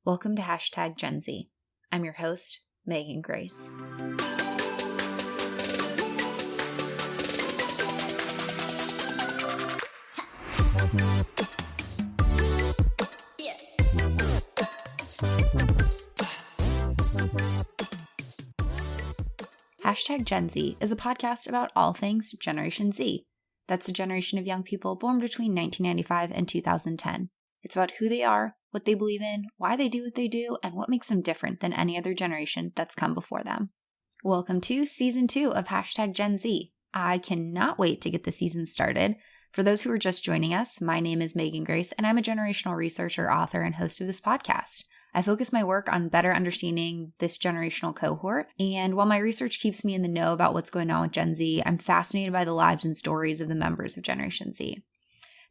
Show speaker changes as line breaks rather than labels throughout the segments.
Welcome to Hashtag Gen Z. I'm your host, Megan Grace. Hashtag Gen Z is a podcast about all things Generation Z. That's a generation of young people born between 1995 and 2010. It's about who they are, what they believe in, why they do what they do, and what makes them different than any other generation that's come before them. Welcome to Season 2 of Hashtag Gen Z. I cannot wait to get the season started. For those who are just joining us, my name is Megan Grace, and I'm a generational researcher, author, and host of this podcast. I focus my work on better understanding this generational cohort, and while my research keeps me in the know about what's going on with Gen Z, I'm fascinated by the lives and stories of the members of Generation Z.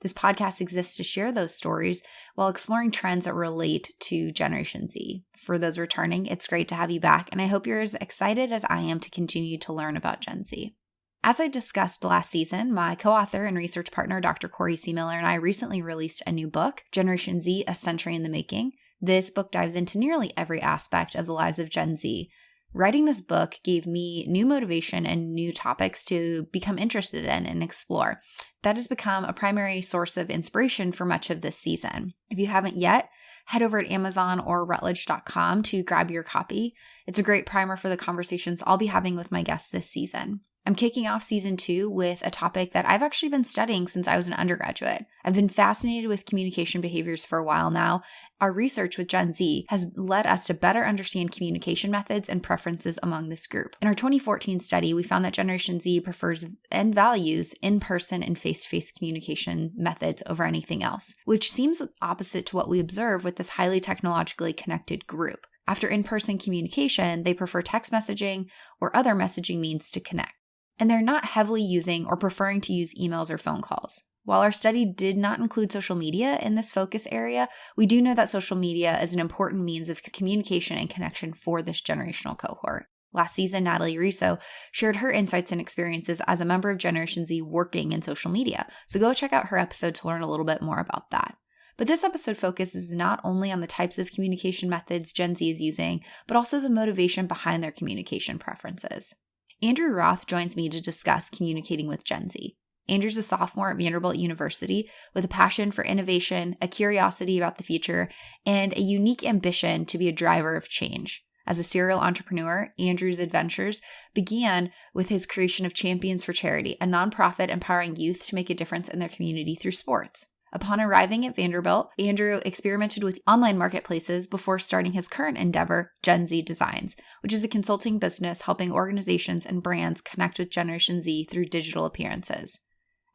This podcast exists to share those stories while exploring trends that relate to Generation Z. For those returning, it's great to have you back, and I hope you're as excited as I am to continue to learn about Gen Z. As I discussed last season, my co-author and research partner, Dr. Corey C. Miller, and I recently released a new book, Generation Z, A Century in the Making. This book dives into nearly every aspect of the lives of Gen Z. Writing this book gave me new motivation and new topics to become interested in and explore. That has become a primary source of inspiration for much of this season. If you haven't yet, head over at Amazon or Routledge.com to grab your copy. It's a great primer for the conversations I'll be having with my guests this season. I'm kicking off Season 2 with a topic that I've actually been studying since I was an undergraduate. I've been fascinated with communication behaviors for a while now. Our research with Gen Z has led us to better understand communication methods and preferences among this group. In our 2014 study, we found that Generation Z prefers and values in-person and face-to-face communication methods over anything else, which seems opposite to what we observe with this highly technologically connected group. After in-person communication, they prefer text messaging or other messaging means to connect. And they're not heavily using or preferring to use emails or phone calls. While our study did not include social media in this focus area, we do know that social media is an important means of communication and connection for this generational cohort. Last season, Natalie Riso shared her insights and experiences as a member of Generation Z working in social media. So go check out her episode to learn a little bit more about that. But this episode focuses not only on the types of communication methods Gen Z is using, but also the motivation behind their communication preferences. Andrew Roth joins me to discuss communicating with Gen Z. Andrew's a sophomore at Vanderbilt University with a passion for innovation, a curiosity about the future, and a unique ambition to be a driver of change. As a serial entrepreneur, Andrew's adventures began with his creation of Champions for Charity, a nonprofit empowering youth to make a difference in their community through sports. Upon arriving at Vanderbilt, Andrew experimented with online marketplaces before starting his current endeavor, Gen Z Designs, which is a consulting business helping organizations and brands connect with Generation Z through digital appearances.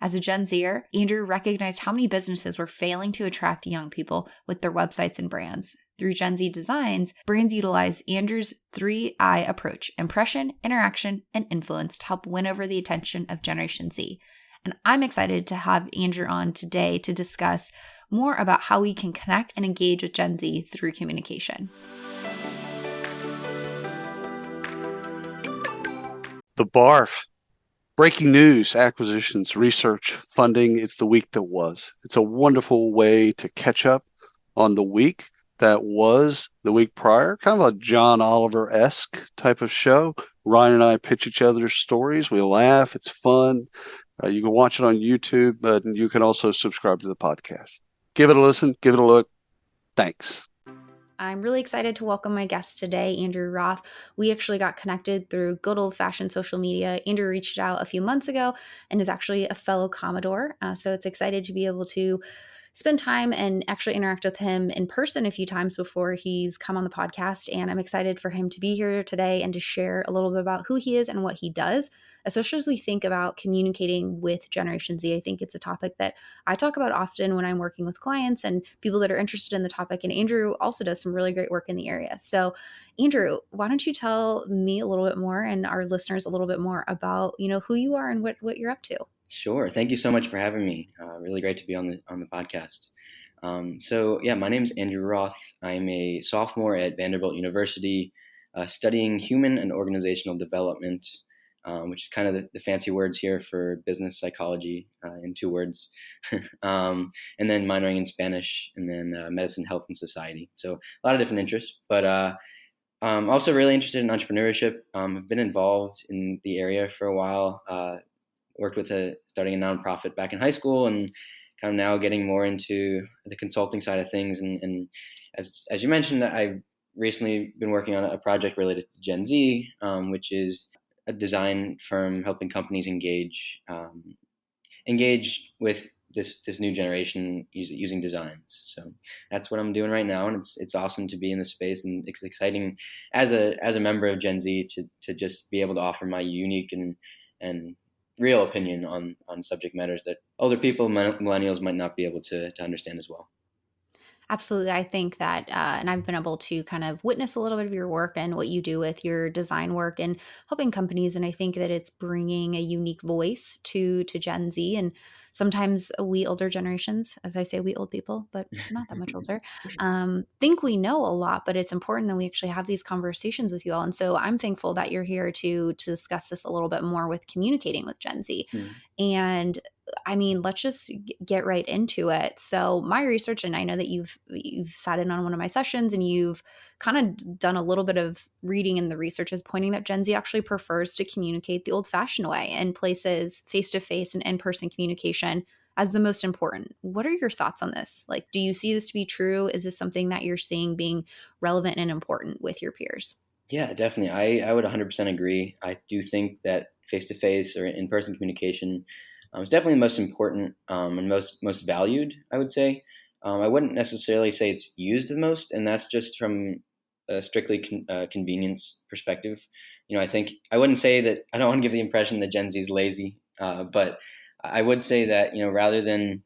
As a Gen Zer, Andrew recognized how many businesses were failing to attract young people with their websites and brands. Through Gen Z Designs, brands utilize Andrew's 3I approach: impression, interaction, and influence to help win over the attention of Generation Z. And I'm excited to have Andrew on today to discuss more about how we can connect and engage with Gen Z through communication.
The BARF. Breaking news, acquisitions, research, funding. It's the week that was. It's a wonderful way to catch up on the week that was the week prior. Kind of a John Oliver-esque type of show. Ryan and I pitch each other's stories. We laugh. It's fun. You can watch it on YouTube, but you can also subscribe to the podcast. Give it a listen. Give it a look. Thanks.
I'm really excited to welcome my guest today, Andrew Roth. We actually got connected through good old-fashioned social media. Andrew reached out a few months ago and is actually a fellow Commodore. So it's excited to be able to spend time and actually interact with him in person a few times before he's come on the podcast. And I'm excited for him to be here today and to share a little bit about who he is and what he does, especially as we think about communicating with Generation Z. I think it's a topic that I talk about often when I'm working with clients and people that are interested in the topic. And Andrew also does some really great work in the area. So Andrew, why don't you tell me a little bit more and our listeners a little bit more about, who you are and what you're up to?
Sure. Thank you so much for having me. Really great to be on the podcast. My name is Andrew Roth. I'm a sophomore at Vanderbilt University, studying human and organizational development. which is kind of the fancy words here for business psychology in 2 words, and then minoring in Spanish, and then medicine, health, and society. So a lot of different interests, but also really interested in entrepreneurship. I've been involved in the area for a while. Worked with starting a nonprofit back in high school, and kind of now getting more into the consulting side of things. And as you mentioned, I've recently been working on a project related to Gen Z, which is a design firm helping companies engage with this new generation using designs. So that's what I'm doing right now, and it's awesome to be in this space, and it's exciting as a member of Gen Z to just be able to offer my unique and real opinion on subject matters that older people, millennials, might not be able to understand as well.
Absolutely. I think that, and I've been able to kind of witness a little bit of your work and what you do with your design work and helping companies. And I think that it's bringing a unique voice to Gen Z. And sometimes we older generations, as I say, we old people, but we're not that much older, think we know a lot, but it's important that we actually have these conversations with you all. And so I'm thankful that you're here to discuss this a little bit more with communicating with Gen Z. And I mean, let's just get right into it. So my research, and I know that you've sat in on one of my sessions and you've kind of done a little bit of reading, and the research is pointing that Gen Z actually prefers to communicate the old-fashioned way and places face-to-face and in-person communication as the most important. What are your thoughts on this? Like, do you see this to be true? Is this something that you're seeing being relevant and important with your peers?
Yeah, definitely. I would 100% agree. I do think that face-to-face or in-person communication is definitely the most important and most valued, I would say. I wouldn't necessarily say it's used the most, and that's just from a strictly convenience perspective. I think I wouldn't say that. I don't want to give the impression that Gen Z is lazy, but I would say that rather than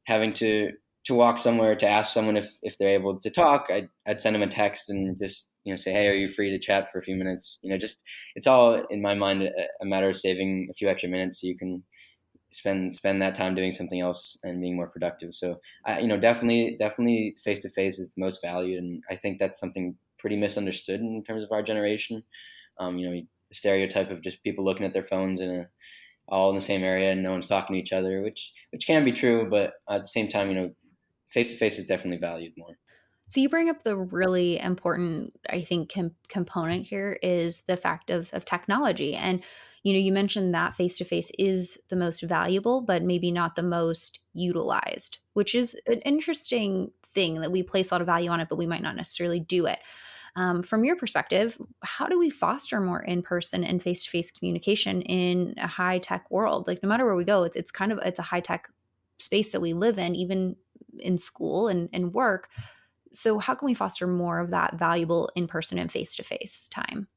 having to walk somewhere to ask someone if they're able to talk, I'd send them a text and just say, hey, are you free to chat for a few minutes? Just it's all in my mind a matter of saving a few extra minutes so you can spend that time doing something else and being more productive. So definitely face to face is the most valued, and I think that's something pretty misunderstood in terms of our generation. The stereotype of just people looking at their phones all in the same area and no one's talking to each other, which can be true, but at the same time, face to face is definitely valued more.
So you bring up the really important, I think, component here is the fact of technology. And, you mentioned that face-to-face is the most valuable, but maybe not the most utilized, which is an interesting thing that we place a lot of value on it, but we might not necessarily do it. From your perspective, how do we foster more in-person and face-to-face communication in a high-tech world? Like, no matter where we go, it's a high-tech space that we live in, even in school and work. So how can we foster more of that valuable in-person and face-to-face time?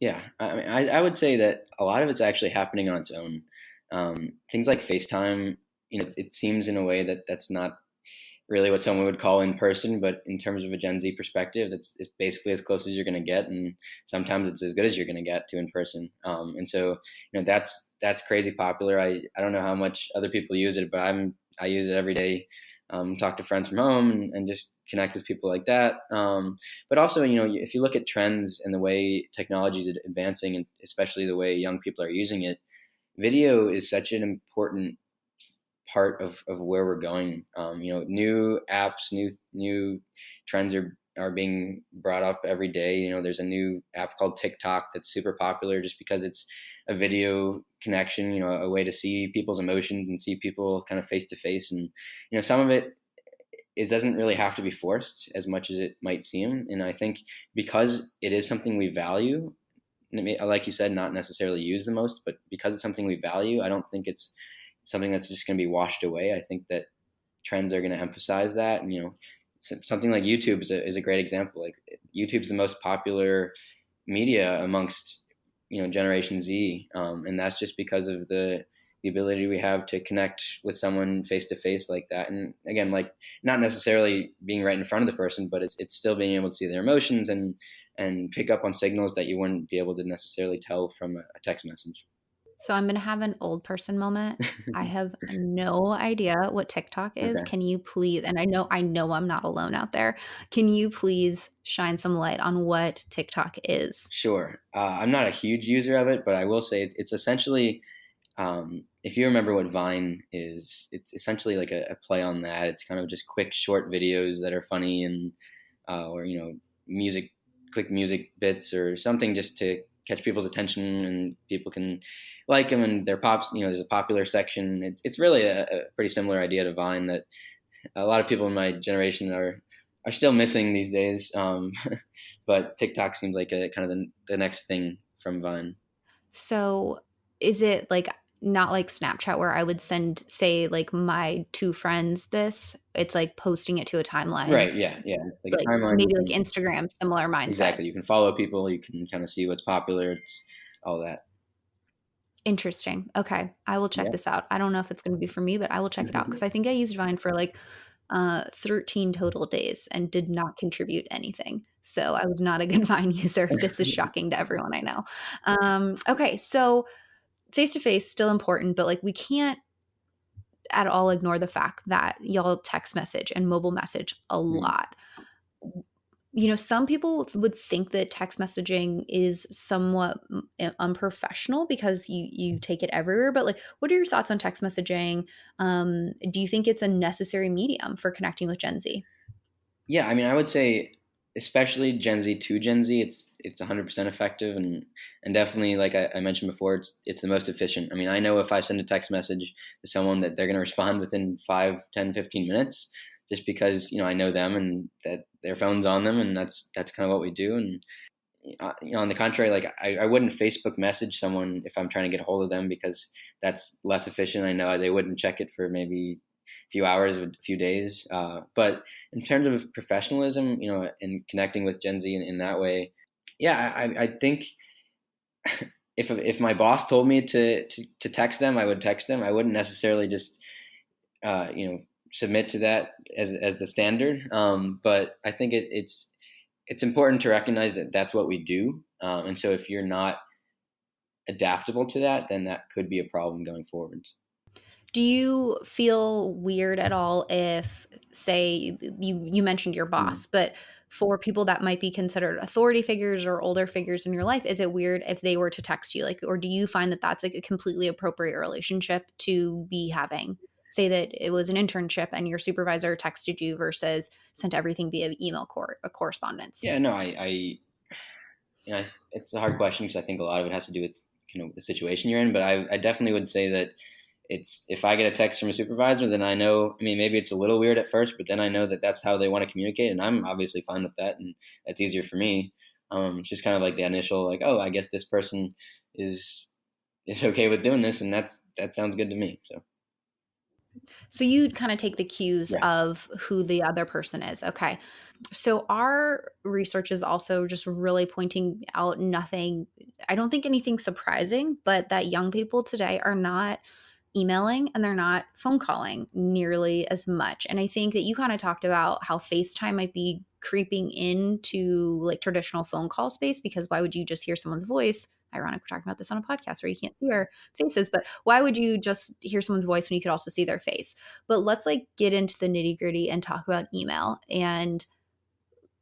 Yeah, I mean, I would say that a lot of it's actually happening on its own. Things like FaceTime, it seems in a way that's not really what someone would call in person, but in terms of a Gen Z perspective, it's basically as close as you're going to get, and sometimes it's as good as you're going to get to in person. And so, that's crazy popular. I don't know how much other people use it, but I use it every day. Talk to friends from home and just connect with people like that. But also, if you look at trends and the way technology is advancing, and especially the way young people are using it, video is such an important part of where we're going. New apps, new trends are being brought up every day. There's a new app called TikTok that's super popular just because it's a video connection, a way to see people's emotions and see people kind of face to face. And, some of it doesn't really have to be forced as much as it might seem. And I think because it is something we value, like you said, not necessarily use the most, but because it's something we value, I don't think it's something that's just going to be washed away. I think that trends are going to emphasize that. And, something like YouTube is a great example. Like, YouTube's the most popular media amongst, Generation Z. And that's just because of the ability we have to connect with someone face to face like that. And again, like, not necessarily being right in front of the person, but it's still being able to see their emotions and pick up on signals that you wouldn't be able to necessarily tell from a text message.
So I'm going to have an old person moment. I have no idea what TikTok is.
Okay.
Can you please, and I know I'm not alone out there. Can you please shine some light on what TikTok is?
Sure. I'm not a huge user of it, but I will say it's essentially, if you remember what Vine is, it's essentially like a play on that. It's kind of just quick, short videos that are funny and, or, music, quick music bits or something just to catch people's attention and people can like them and they're pops, there's a popular section. It's really a pretty similar idea to Vine that a lot of people in my generation are still missing these days. But TikTok seems like a kind of the next thing from Vine.
So is it like not like Snapchat where I would send, say, like my two friends this? It's like posting it to a timeline.
Right. Yeah. Yeah. It's like
Like
a timeline.
maybe like Instagram, similar mindset.
Exactly. You can follow people. You can kind of see what's popular. It's all that.
Interesting. Okay. I will check
Yeah.
this out. I don't know if it's going to be for me, but I will check it out because I think I used Vine for like 13 total days and did not contribute anything. So I was not a good Vine user. This is shocking to everyone I know. Okay. So face to face still important, but like we can't at all ignore the fact that y'all text message and mobile message a lot. Some people would think that text messaging is somewhat unprofessional because you take it everywhere. But like, what are your thoughts on text messaging? Do you think it's a necessary medium for connecting with Gen Z?
Yeah, I mean, I would say, especially Gen Z to Gen Z, it's 100% effective and definitely, like I mentioned before, it's the most efficient. I mean, I know if I send a text message to someone that they're going to respond within 5, 10, 15 minutes, just because I know them and that their phone's on them, and that's kind of what we do. And on the contrary, like I wouldn't Facebook message someone if I'm trying to get a hold of them because that's less efficient. I know they wouldn't check it for maybe few hours, a few days. But in terms of professionalism, and connecting with Gen Z in that way, yeah, I think if my boss told me to text them, I would text them. I wouldn't necessarily just submit to that as the standard. But I think it's important to recognize that that's what we do. And so if you're not adaptable to that, then that could be a problem going forward.
Do you feel weird at all if, say, you mentioned your boss, but for people that might be considered authority figures or older figures in your life, is it weird if they were to text you? Like, or do you find that that's like a completely appropriate relationship to be having? Say that it was an internship and your supervisor texted you versus sent everything via email correspondence.
Yeah, no, it's a hard question because I think a lot of it has to do with the situation you're in. But I definitely would say that if I get a text from a supervisor, then I know. I mean, maybe it's a little weird at first, but then I know that that's how they want to communicate, and I'm obviously fine with that, and that's easier for me. It's just kind of like the initial, like, oh, I guess this person is okay with doing this, and that sounds good to me.
So you'd kind of take the cues of who the other person is. Okay. So our research is also just really pointing out I don't think anything surprising, but that young people today are not emailing and they're not phone calling nearly as much. And I think that you kind of talked about how FaceTime might be creeping into like traditional phone call space because why would you just hear someone's voice? Ironic, we're talking about this on a podcast where you can't see our faces, but why would you just hear someone's voice when you could also see their face? But let's like get into the nitty gritty and talk about email and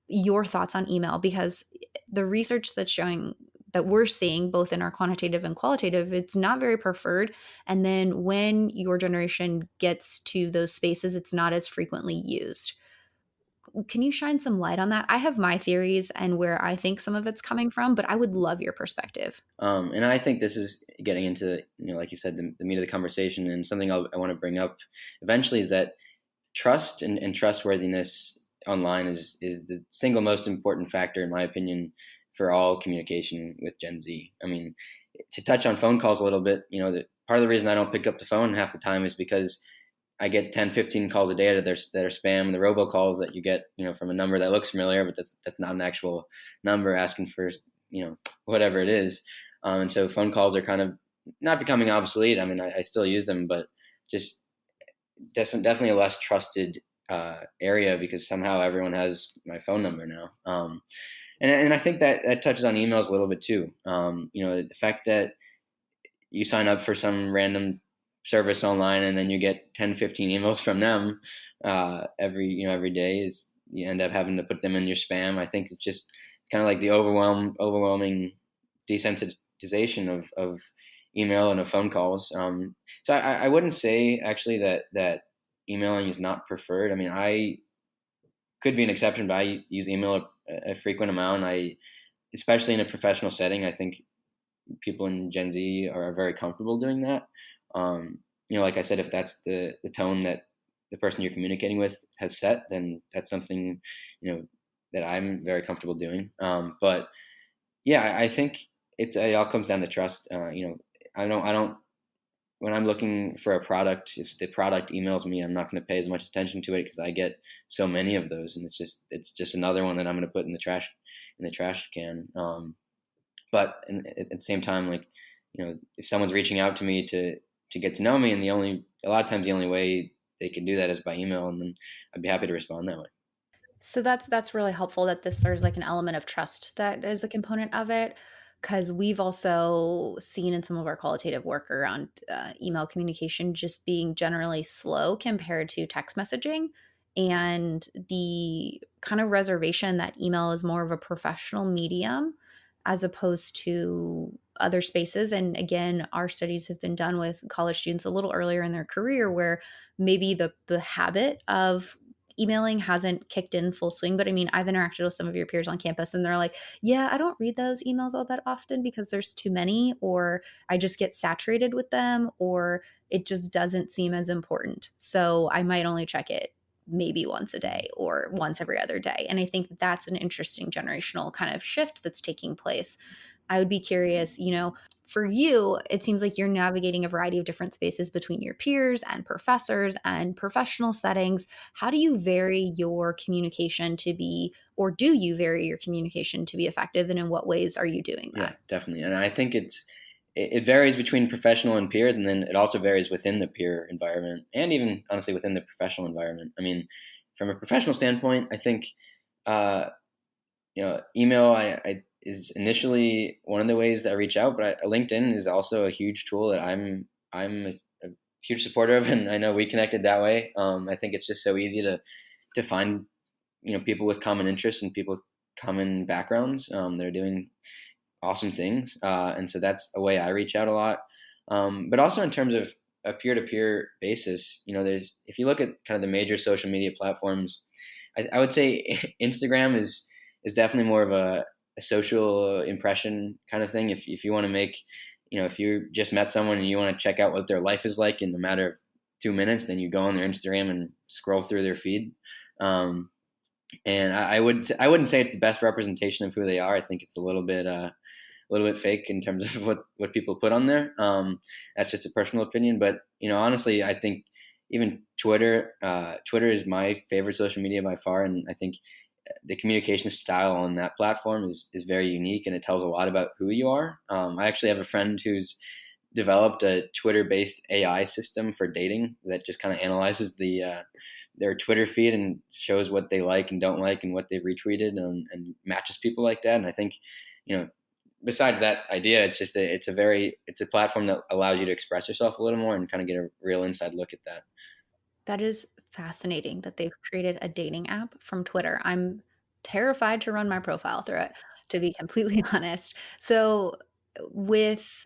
your thoughts on email, because the research that's showing that we're seeing both in our quantitative and qualitative, it's not very preferred. And then when your generation gets to those spaces, it's not as frequently used. Can you shine some light on that? I have my theories and where I think some of it's coming from, but I would love your perspective.
And I think this is getting into, like you said, the meat of the conversation, and something I want to bring up eventually is that trust and trustworthiness online is the single most important factor, in my opinion, for all communication with Gen Z. I mean, to touch on phone calls a little bit, part of the reason I don't pick up the phone half the time is because I get 10, 15 calls a day that are spam, the robocalls that you get, from a number that looks familiar, but that's not an actual number asking for, whatever it is. And so phone calls are kind of not becoming obsolete. I mean, I still use them, but just definitely a less trusted area because somehow everyone has my phone number now. And I think that touches on emails a little bit too. The fact that you sign up for some random service online and then you get 10, 15 emails from them every day. Is you end up having to put them in your spam. I think it's just kind of like the overwhelming desensitization of email and of phone calls. So I wouldn't say actually that emailing is not preferred. I mean, I could be an exception, but I use email a frequent amount. Especially in a professional setting, I think people in Gen Z are very comfortable doing that. Like I said, if that's the tone that the person you're communicating with has set, then that's something, that I'm very comfortable doing. But yeah, I think it all comes down to trust. I don't, when I'm looking for a product, if the product emails me, I'm not going to pay as much attention to it because I get so many of those, and it's just another one that I'm going to put in the trash can. But at the same time, like, if someone's reaching out to me to get to know me, and a lot of times the only way they can do that is by email, and then I'd be happy to respond that way.
So that's really helpful that there's like an element of trust that is a component of it, because we've also seen in some of our qualitative work around email communication just being generally slow compared to text messaging, and the kind of reservation that email is more of a professional medium as opposed to other spaces. And again, our studies have been done with college students a little earlier in their career where maybe the habit of emailing hasn't kicked in full swing. But I mean, I've interacted with some of your peers on campus and they're like, yeah, I don't read those emails all that often because there's too many, or I just get saturated with them, or it just doesn't seem as important. So I might only check it maybe once a day or once every other day. And I think that's an interesting generational kind of shift that's taking place. I would be curious, for you, it seems like you're navigating a variety of different spaces between your peers and professors and professional settings. How do you vary your communication to be, or do you vary your communication to be effective? And in what ways are you doing that?
Yeah, definitely. And I think it varies between professional and peers, and then it also varies within the peer environment and even honestly within the professional environment. I mean, from a professional standpoint, I think, email is initially one of the ways that I reach out, but LinkedIn is also a huge tool that I'm a huge supporter of, and I know we connected that way. I think it's just so easy to find people with common interests and people with common backgrounds. They're doing awesome things, and so that's a way I reach out a lot. But also in terms of a peer-to-peer basis, if you look at kind of the major social media platforms, I would say Instagram is definitely more of a social impression kind of thing. If you want to make, if you just met someone and you want to check out what their life is like in a matter of 2 minutes, then you go on their Instagram and scroll through their feed. And I wouldn't say it's the best representation of who they are. I think it's a little bit fake in terms of what people put on there. That's just a personal opinion, but honestly, I think even Twitter is my favorite social media by far, and I think the communication style on that platform is very unique, and it tells a lot about who you are. I actually have a friend who's developed a Twitter-based AI system for dating that just kind of analyzes their Twitter feed and shows what they like and don't like and what they've retweeted, and matches people like that. And I think, besides that idea, it's just it's a platform that allows you to express yourself a little more and kind of get a real inside look at that.
That is fascinating that they've created a dating app from Twitter. I'm terrified to run my profile through it, to be completely honest. So, with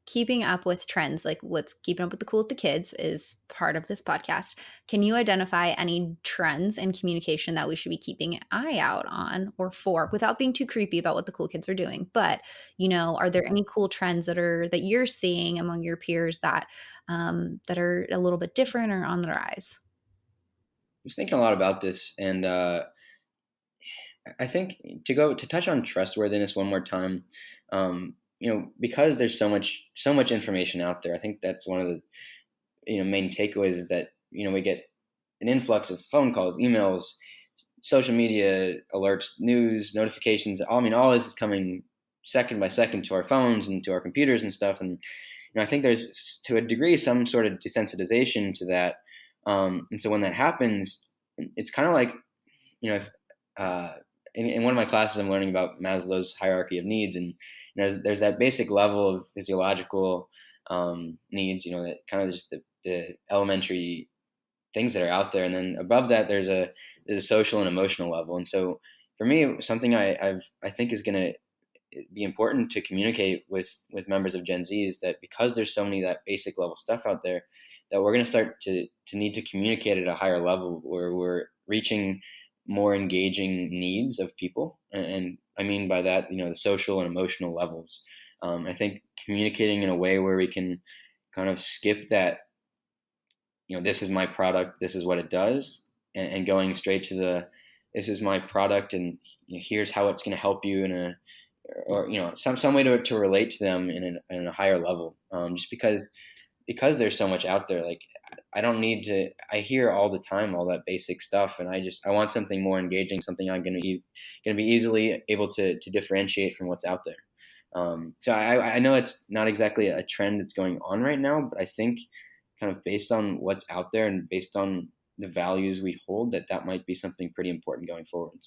keeping up with trends, like what's keeping up with the cool with the kids is part of this podcast. Can you identify any trends in communication that we should be keeping an eye out on or for, without being too creepy about what the cool kids are doing? But, are there any cool trends that you're seeing among your peers that are a little bit different or on the rise?
I was thinking a lot about this, and I think to touch on trustworthiness one more time, because there's so much information out there, I think that's one of the main takeaways is that we get an influx of phone calls, emails, social media alerts, news, notifications. I mean, all this is coming second by second to our phones and to our computers and stuff. And I think there's, to a degree, some sort of desensitization to that. And so when that happens, it's kind of like, in one of my classes, I'm learning about Maslow's hierarchy of needs, and there's that basic level of physiological needs, that kind of just the elementary things that are out there. And then above that, there's a social and emotional level. And so for me, something I think is going to be important to communicate with members of Gen Z is that because there's so many of that basic level stuff out there, that we're going to start to need to communicate at a higher level where we're reaching more engaging needs of people. And I mean by that, the social and emotional levels. I think communicating in a way where we can kind of skip that, this is my product, this is what it does, and going straight to this is my product, and here's how it's going to help you some way to relate to them in a higher level. Just because there's so much out there, like I don't need to. I hear all the time all that basic stuff, and I want something more engaging, something I'm going to be easily able to differentiate from what's out there. So I know it's not exactly a trend that's going on right now, but I think kind of based on what's out there and based on the values we hold, that might be something pretty important going forward.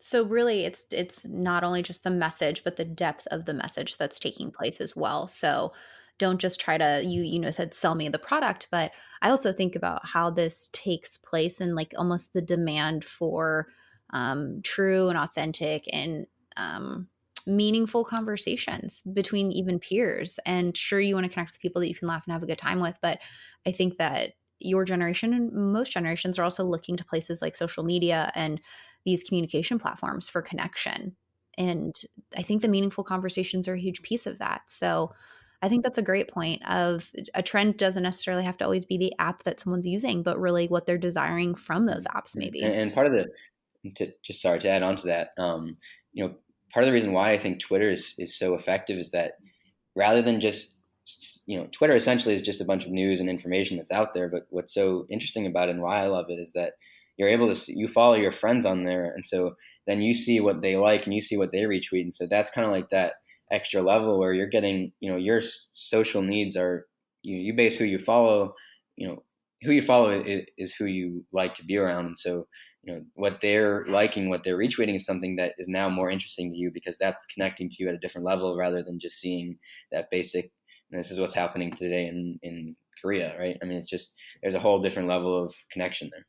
So really it's not only just the message, but the depth of the message that's taking place as well. So don't just try to said sell me the product, but I also think about how this takes place and like almost the demand for true and authentic and meaningful conversations between even peers. And sure, you want to connect with people that you can laugh and have a good time with, but I think that your generation and most generations are also looking to places like social media and these communication platforms for connection. And I think the meaningful conversations are a huge piece of that. So I think that's a great point of a trend doesn't necessarily have to always be the app that someone's using, but really what they're desiring from those apps maybe.
And part of sorry to add on to that, part of the reason why I think Twitter is so effective is that rather than just, Twitter essentially is just a bunch of news and information that's out there. But what's so interesting about it and why I love it is that you're able to you follow your friends on there. And so then you see what they like and you see what they retweet. And so that's kind of like that extra level where you're getting, your social needs are, you base who you follow, who you follow is who you like to be around. And so, what they're liking, what they're retweeting is something that is now more interesting to you because that's connecting to you at a different level rather than just seeing that basic, this is what's happening today in Korea, right? I mean, it's just, there's a whole different level of connection there.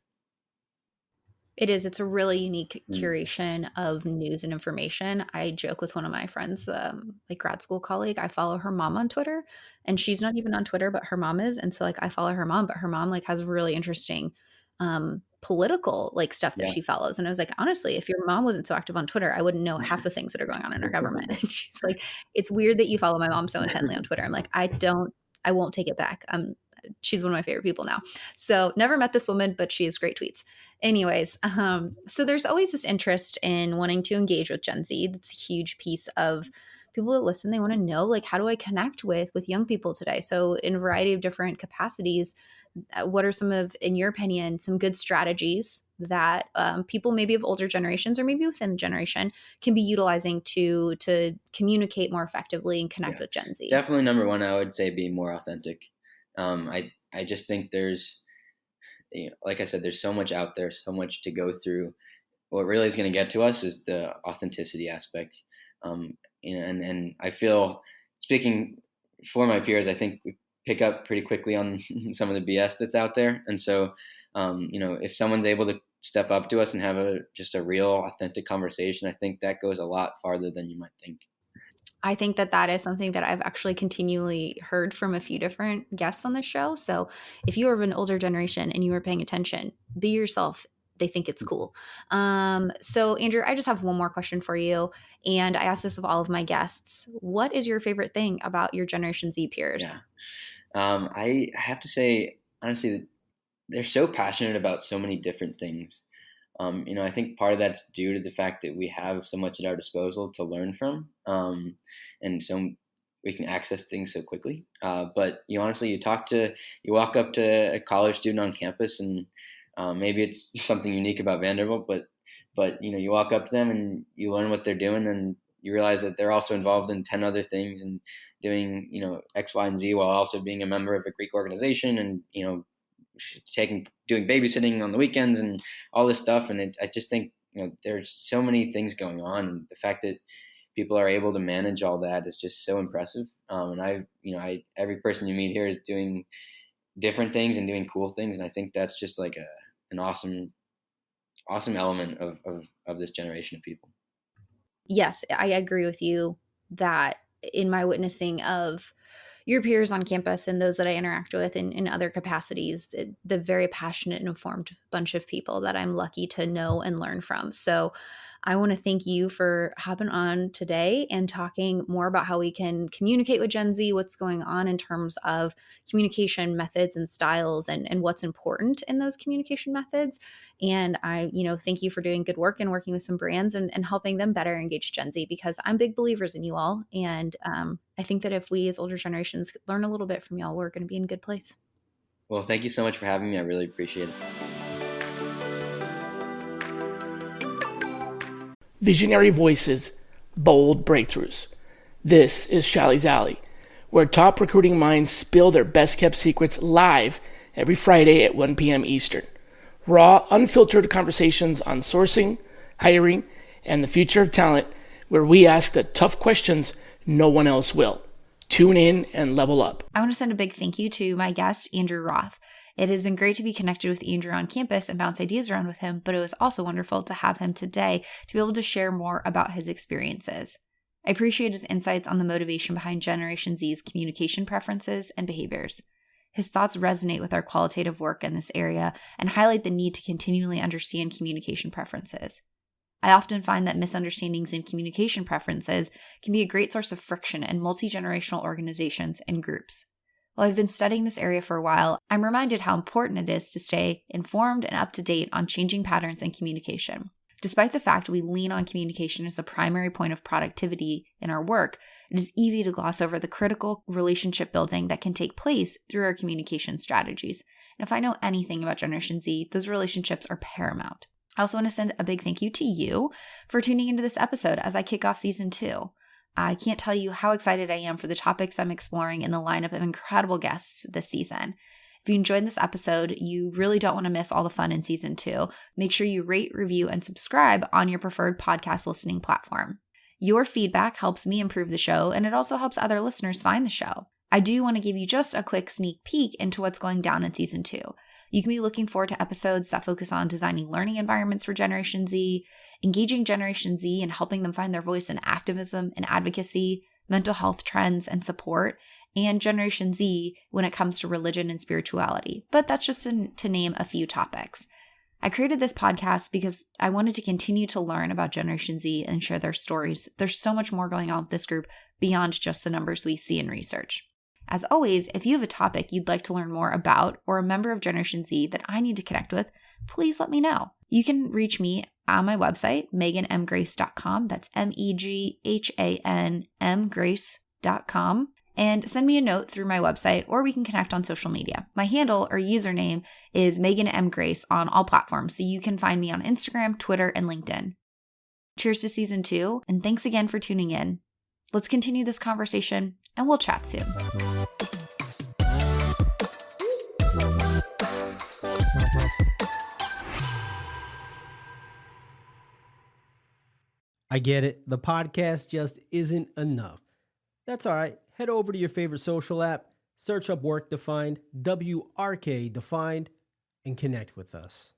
It is. It's a really unique curation of news and information. I joke with one of my friends, like grad school colleague. I follow her mom on Twitter, and she's not even on Twitter, but her mom is. And so, like, I follow her mom, but her mom like has really interesting political like stuff that she follows. And I was like, honestly, if your mom wasn't so active on Twitter, I wouldn't know half the things that are going on in our government. And she's like, it's weird that you follow my mom so intently on Twitter. I'm like, I won't take it back. She's one of my favorite people now. So never met this woman, but she has great tweets. Anyways, so there's always this interest in wanting to engage with Gen Z. That's a huge piece of people that listen. They want to know, like, how do I connect with young people today? So in a variety of different capacities, what are some of, in your opinion, some good strategies that people maybe of older generations or maybe within the generation can be utilizing to communicate more effectively and connect with Gen Z?
Definitely number one, I would say be more authentic. I just think there's, like I said, there's so much out there, so much to go through. What really is going to get to us is the authenticity aspect. And I feel, speaking for my peers, I think we pick up pretty quickly on some of the BS that's out there. And so, if someone's able to step up to us and have just a real authentic conversation, I think that goes a lot farther than you might think.
I think that is something that I've actually continually heard from a few different guests on this show. So if you are of an older generation and you are paying attention, be yourself. They think it's cool. So Andrew, I just have one more question for you. And I ask this of all of my guests. What is your favorite thing about your Generation Z peers?
Yeah. I have to say, honestly, that they're so passionate about so many different things. I think part of that's due to the fact that we have so much at our disposal to learn from, and so we can access things so quickly. But honestly, you walk up to a college student on campus, and maybe it's something unique about Vanderbilt, but you walk up to them and you learn what they're doing, and you realize that they're also involved in 10 other things and doing X, Y, and Z while also being a member of a Greek organization and doing babysitting on the weekends and all this stuff. And I just think, there's so many things going on. And the fact that people are able to manage all that is just so impressive. And every person you meet here is doing different things and doing cool things. And I think that's just like an awesome element of this generation of people.
Yes, I agree with you that in my witnessing of your peers on campus and those that I interact with in other capacities, the very passionate and informed bunch of people that I'm lucky to know and learn from. So I want to thank you for hopping on today and talking more about how we can communicate with Gen Z, what's going on in terms of communication methods and styles, and what's important in those communication methods. And I, thank you for doing good work and working with some brands and helping them better engage Gen Z, because I'm big believers in you all. And I think that if we as older generations learn a little bit from y'all, we're going to be in a good place.
Well, thank you so much for having me. I really appreciate it.
Visionary voices, bold breakthroughs. This is Shally's Alley, where top recruiting minds spill their best-kept secrets live every Friday at 1 p.m. Eastern. Raw, unfiltered conversations on sourcing, hiring, and the future of talent, where we ask the tough questions no one else will. Tune in and level up.
I want to send a big thank you to my guest, Andrew Roth. It has been great to be connected with Andrew on campus and bounce ideas around with him, but it was also wonderful to have him today to be able to share more about his experiences. I appreciate his insights on the motivation behind Generation Z's communication preferences and behaviors. His thoughts resonate with our qualitative work in this area and highlight the need to continually understand communication preferences. I often find that misunderstandings in communication preferences can be a great source of friction in multi-generational organizations and groups. While I've been studying this area for a while, I'm reminded how important it is to stay informed and up to date on changing patterns in communication. Despite the fact we lean on communication as a primary point of productivity in our work, it is easy to gloss over the critical relationship building that can take place through our communication strategies. And if I know anything about Generation Z, those relationships are paramount. I also want to send a big thank you to you for tuning into this episode as I kick off season 2. I can't tell you how excited I am for the topics I'm exploring in the lineup of incredible guests this season. If you enjoyed this episode, you really don't want to miss all the fun in season 2. Make sure you rate, review, and subscribe on your preferred podcast listening platform. Your feedback helps me improve the show, and it also helps other listeners find the show. I do want to give you just a quick sneak peek into what's going down in season 2. You can be looking forward to episodes that focus on designing learning environments for Generation Z, engaging Generation Z and helping them find their voice in activism and advocacy, mental health trends and support, and Generation Z when it comes to religion and spirituality. But that's just to name a few topics. I created this podcast because I wanted to continue to learn about Generation Z and share their stories. There's so much more going on with this group beyond just the numbers we see in research. As always, if you have a topic you'd like to learn more about or a member of Generation Z that I need to connect with, please let me know. You can reach me on my website, meganmgrace.com. That's MEGANMgrace.com. And send me a note through my website, or we can connect on social media. My handle or username is meganmgrace on all platforms, so you can find me on Instagram, Twitter, and LinkedIn. Cheers to season 2, and thanks again for tuning in. Let's continue this conversation, and we'll chat soon.
I get it. The podcast just isn't enough. That's all right. Head over to your favorite social app, search up Work Defined, WRK Defined, and connect with us.